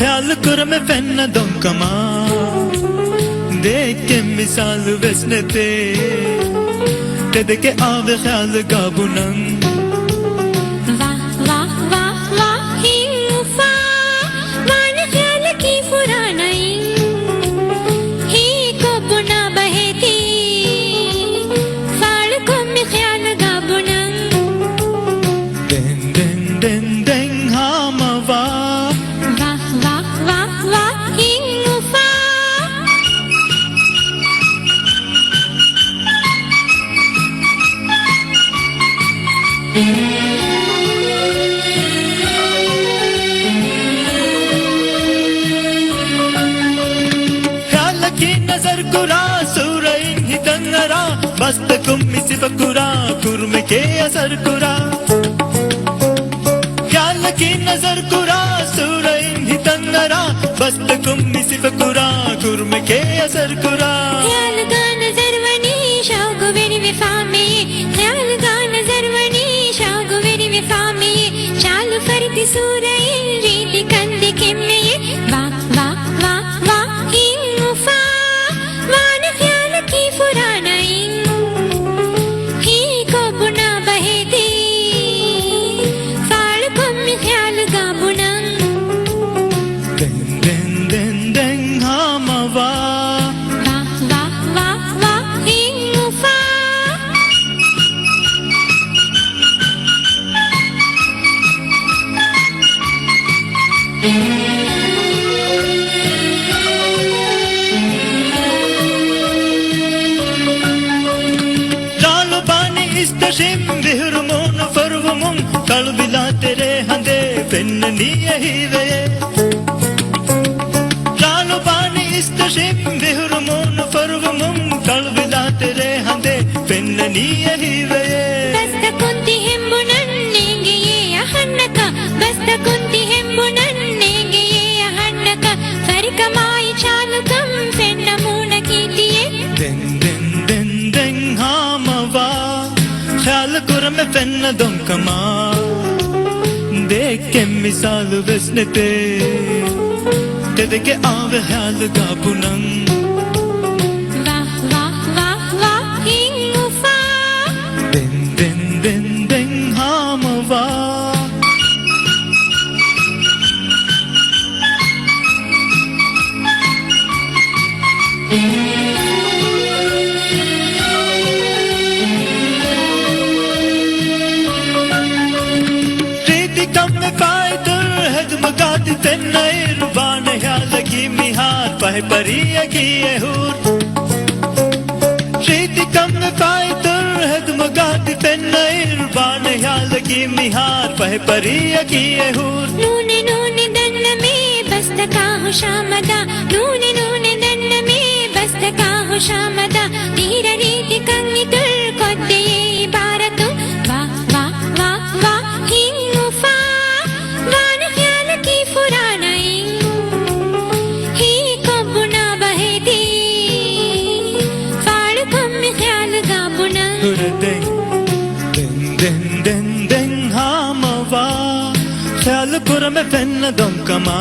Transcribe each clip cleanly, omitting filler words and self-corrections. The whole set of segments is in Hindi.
ख्याल कर मैं फैन दों कमा देख के मिसाल वैसने ते के आवे ख्याल गाबुनंग नजर कुरा सूरइन ही दंगरा बस्त कुम्मी सिबकुरा कुर्म के असर कुरा ख्याल की नजर कुरा सूरइन ही दंगरा बस्त कुम्मी सिबकुरा कुर्म के असर कुरा ख्याल का नजर वनी शौक वेरी विफा में ख्याल का नजर वनी शौक वेरी विफा में चाल फरती सूरइन रीति कंदी के में वाह वाह वाह वाह ही मुफा इस्तशिम बिहरमोन फरवमुम कलबिला तेरे हंदे फिन्नी यही वे लालो पानी इस्तशिम बिहरमोन फरवमुम कलबिला तेरे हंदे फिन्नी यही वे बस्त कुंती हिम्बुनन नेंगे ये अहन्नका बस्त कुंती हिम्बुनन नेंगे ये अहन्नका फरिकमाई चालु कम फिन्नमून कीतिये दिन दिन दिन दिन हामवा ख्याल कर मैं फैन दों कमा देख के मिसाल वैसने ते के आवे ख्याल गाबुनंग वाह वाह वाह वाह ही मुफा दिन दिन दिन दिन हामवा मगाती तेन्नई रुबान ख्याल की मिहार पह परिया की एहूर रीति कम पाए तुर हद मगाती तेन्नई रुबान ख्याल की मिहार पह परिया की एहूर नूने नूने दन्न में बस्तका हो शामदा नूने नूने दन्न में बस्तका हो शामदा तीर रीति कंगी तुर कोद्दे ये इबारतु वाह वाह वाह वाह ही मुफा ख्याल कर मैं फैन दों कमा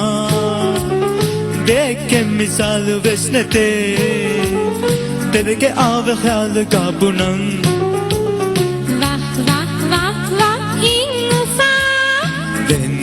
देख के मिसाल वैसने ते के आवे ख्याल गाबुनंग वाह वाह वाह वाह ही मुफा दिन